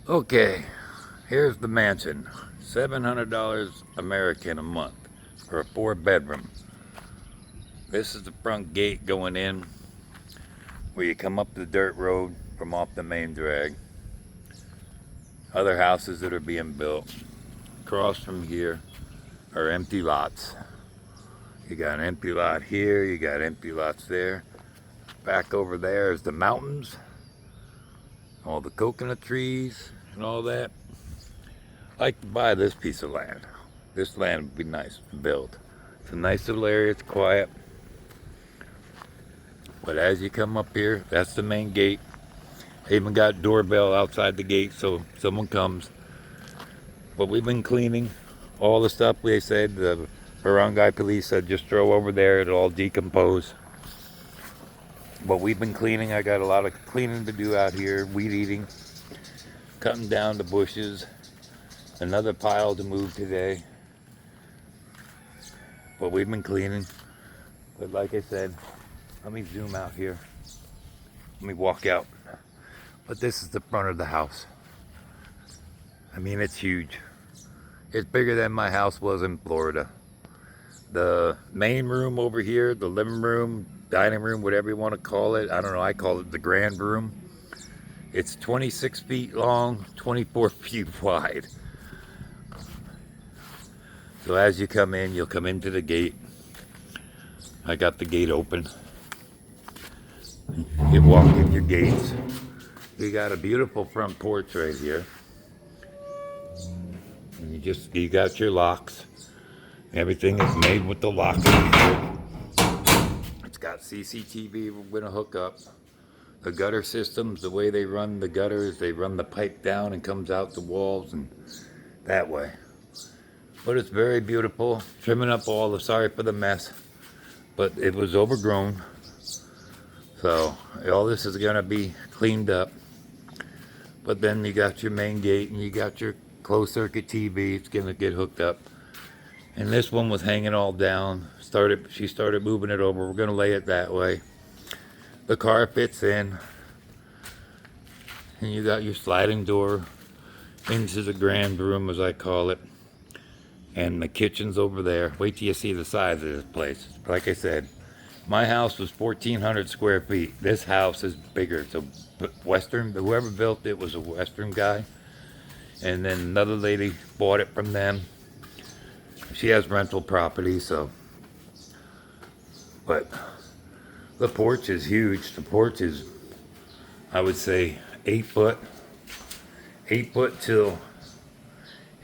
Okay, here's the mansion. $700 American a month for a 4 bedroom. This is the front gate going in where you come up the dirt road from off the main drag. Other houses that are being built. Across from here are empty lots. You got an empty lot here, you got empty lots there. Back over there is the mountains, all the coconut trees and all that. I'd like to buy this piece of land. This land would be nice to build. It's a nice little area, it's quiet. But as you come up here, that's the main gate. I even got doorbell outside the gate so someone comes. But we've been cleaning all the stuff they said. The barangay police said just throw over there, it'll all decompose. But we've been cleaning. I got a lot of cleaning to do out here, weed eating, cutting down the bushes. Another pile to move today. But we've been cleaning. But like I said, let me zoom out here. Let me walk out. But this is the front of the house. I mean, it's huge. It's bigger than my house was in Florida. The main room over here, the living room, dining room, whatever you want to call it. I don't know, I call it the grand room. It's 26 feet long, 24 feet wide. So as you come in, you'll come into the gate. I got the gate open. You walk in your gates. You got a beautiful front porch right here. And you got your locks. Everything is made with the locks in here. It's got CCTV we're gonna hook up. The gutter systems, the way they run the gutters, they run the pipe down and comes out the walls and that way. But it's very beautiful. Trimming up sorry for the mess, but it was overgrown. So all this is gonna be cleaned up. But then you got your main gate and you got your closed circuit TV. It's gonna get hooked up. And this one was hanging all down. She started moving it over. We're gonna lay it that way. The car fits in. And you got your sliding door into the grand room, as I call it. And the kitchen's over there. Wait till you see the size of this place. Like I said, my house was 1,400 square feet. This house is bigger. It's a Western, whoever built it was a Western guy. And then another lady bought it from them. She has rental property, so. But the porch is huge. The porch is, I would say, 8 foot. 8 foot till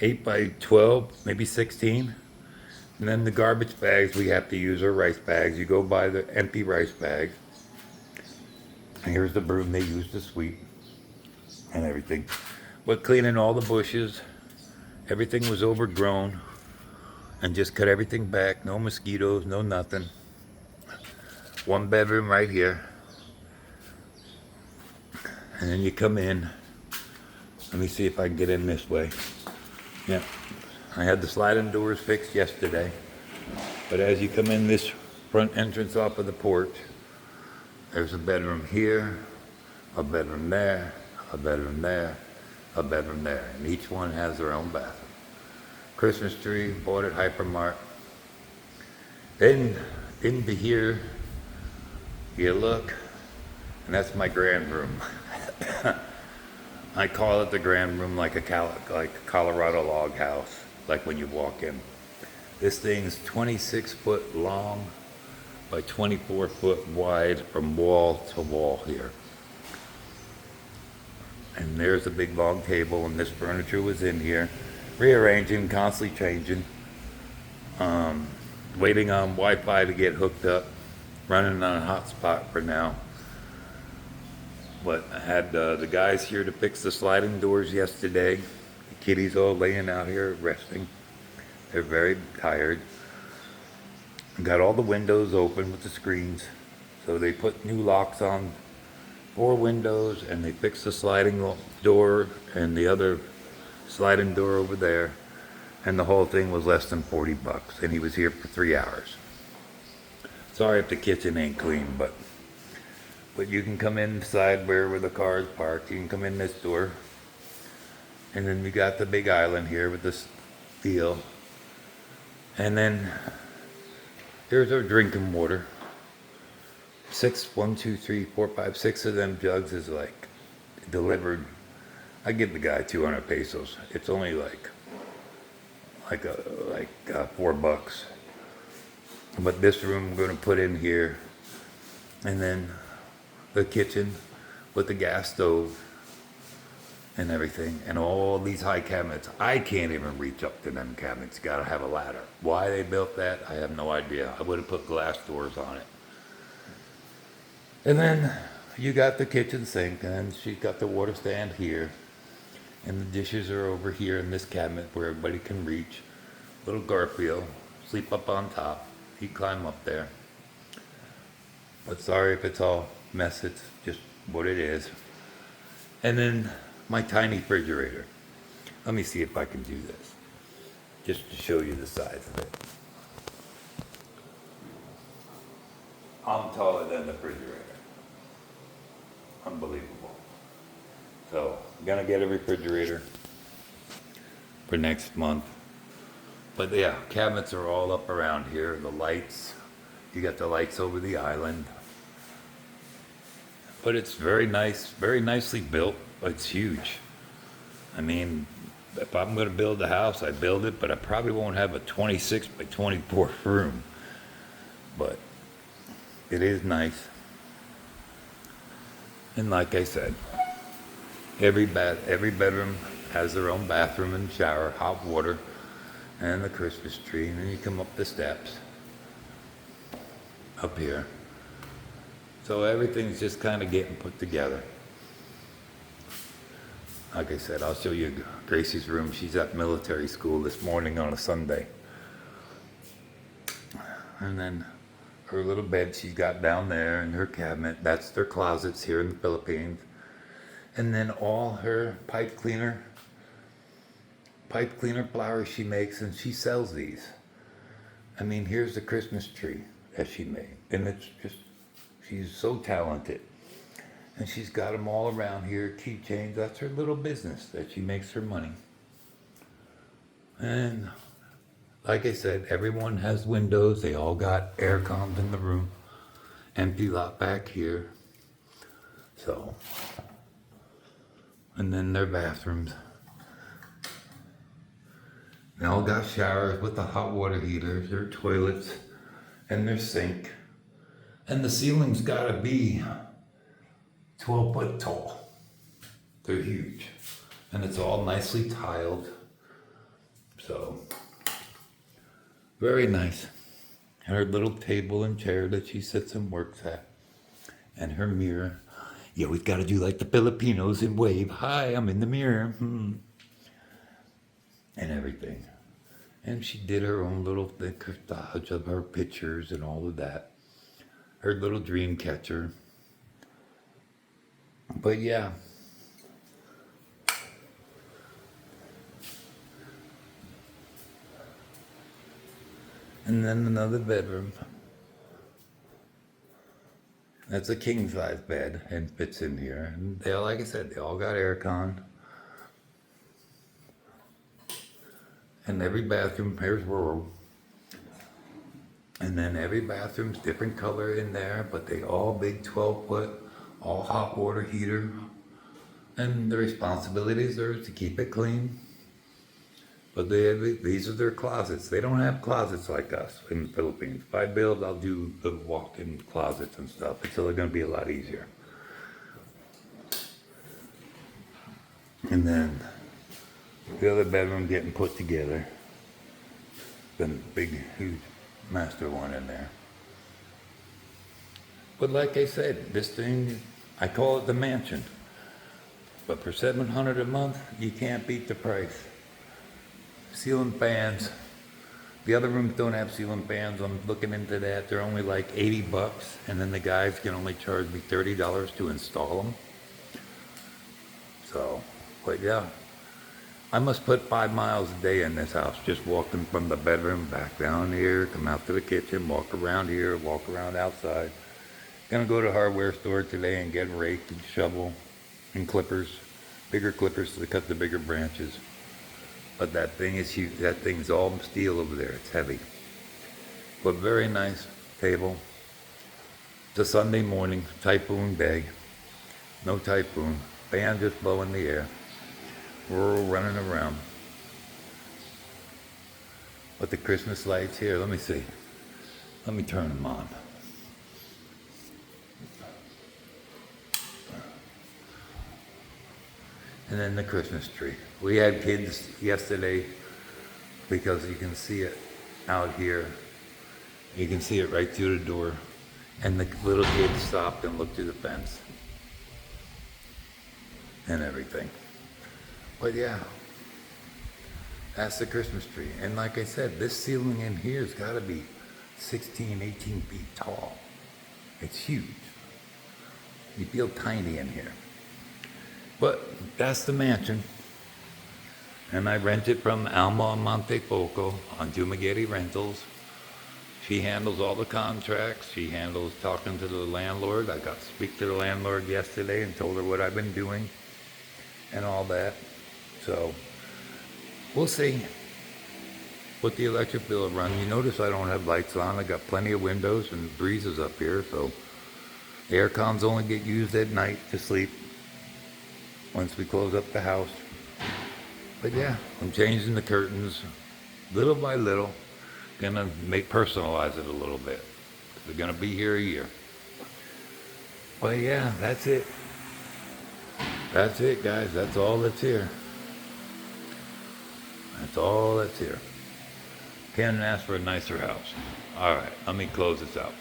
8 by 12, maybe 16. And then the garbage bags we have to use are rice bags. You go buy the empty rice bag. And here's the broom they use to sweep and everything. But cleaning all the bushes, everything was overgrown. And just cut everything back. No mosquitoes, no nothing. 1 bedroom right here. And then you come in. Let me see if I can get in this way. Yeah, I had the sliding doors fixed yesterday. But as you come in this front entrance off of the porch, there's a bedroom here, a bedroom there, a bedroom there, a bedroom there. And each one has their own bathroom. Christmas tree, bought at Hypermart. Then into here, you look, and that's my grand room. I call it the grand room like a Colorado log house, like when you walk in. This thing's 26 foot long by 24 foot wide from wall to wall here. And there's a big long table, and this furniture was in here. Rearranging, constantly changing. Waiting on Wi-Fi to get hooked up. Running on a hotspot for now. But I had the guys here to fix the sliding doors yesterday. The kitties all laying out here resting. They're very tired. Got all the windows open with the screens. So they put new locks on 4 windows and they fixed the sliding door and the other sliding door over there. And the whole thing was less than $40. And he was here for 3 hours. Sorry if the kitchen ain't clean, but you can come inside where the car is parked. You can come in this door. And then we got the big island here with this steel. And then here's our drinking water. 6 of them jugs is like delivered. I give the guy 200 pesos. It's only like $4. But this room we're gonna put in here, and then the kitchen with the gas stove and everything, and all these high cabinets. I can't even reach up to them cabinets. Gotta have a ladder. Why they built that, I have no idea. I would have put glass doors on it. And then you got the kitchen sink, and she's got the water stand here, and the dishes are over here in this cabinet where everybody can reach. Little Garfield, sleep up on top. He climb up there. But sorry if it's all mess, it's just what it is. And then my tiny refrigerator. Let me see if I can do this, just to show you the size of it. I'm taller than the refrigerator. Unbelievable. So I'm gonna get a refrigerator for next month. But yeah, cabinets are all up around here. The lights, you got the lights over the island. But it's very nice, very nicely built. It's huge. I mean, if I'm gonna build a house, I build it, but I probably won't have a 26 by 24 room. But it is nice. And like I said, every bedroom has their own bathroom and shower, hot water, and the Christmas tree. And then you come up the steps up here. So everything's just kind of getting put together. Like I said, I'll show you Gracie's room. She's at military school this morning on a Sunday. And then her little bed she's got down there in her cabinet. That's their closets here in the Philippines. And then all her pipe cleaner flowers she makes, and she sells these. I mean, here's the Christmas tree that she made. And it's just, she's so talented. And she's got them all around here, keychains. That's her little business that she makes her money. And like I said, everyone has windows. They all got air cons in the room. Empty lot back here. So, and then their bathrooms. They all got showers with the hot water heaters, their toilets, and their sink. And the ceiling's gotta be 12 foot tall. They're huge. And it's all nicely tiled. So, very nice. And her little table and chair that she sits and works at. And her mirror. You always gotta do like the Filipinos and wave. Hi, I'm in the mirror. And everything. And she did her own little collage of her pictures and all of that. Her little dream catcher. But yeah. And then another bedroom. That's a king size bed and fits in here. And they all, like I said, they all got aircon. And every bathroom, here's rural. And then every bathroom's different color in there, but they all big 12 foot, all hot water heater. And the responsibility is theirs to keep it clean. But these are their closets. They don't have closets like us in the Philippines. If I build, I'll do the walk-in closets and stuff. It's going to be a lot easier. And then the other bedroom getting put together. The big, huge master one in there. But like I said, this thing, I call it the mansion. But for $700 a month, you can't beat the price. Ceiling fans. The other rooms don't have ceiling fans. I'm looking into that. They're only like 80 bucks. And then the guys can only charge me $30 to install them. So, but yeah. I must put 5 miles a day in this house. Just walking from the bedroom back down here, come out to the kitchen, walk around here, walk around outside. Gonna go to the hardware store today and get a rake and shovel and clippers. bigger clippers to cut the bigger branches. But that thing is huge. That thing's all steel over there. It's heavy. But very nice table. It's a Sunday morning, typhoon day. No typhoon. Fan just blowing the air. We're all running around. But the Christmas lights here, let me see. Let me turn them on. And then the Christmas tree. We had kids yesterday because you can see it out here. You can see it right through the door. And the little kids stopped and looked through the fence. And everything. But yeah, that's the Christmas tree. And like I said, this ceiling in here has got to be 16, 18 feet tall. It's huge. You feel tiny in here. But that's the mansion. And I rent it from Alma and Montefoco on Dumaguete Rentals. She handles all the contracts. She handles talking to the landlord. I got to speak to the landlord yesterday and told her what I've been doing and all that. So we'll see what the electric bill will run. You notice I don't have lights on. I got plenty of windows and breezes up here. So the air cons only get used at night to sleep once we close up the house. But yeah, I'm changing the curtains little by little. Gonna personalize it a little bit. They're gonna be here a year. But yeah, that's it. That's it, guys. That's all that's here. That's all that's here. Can't ask for a nicer house. All right, let me close this out.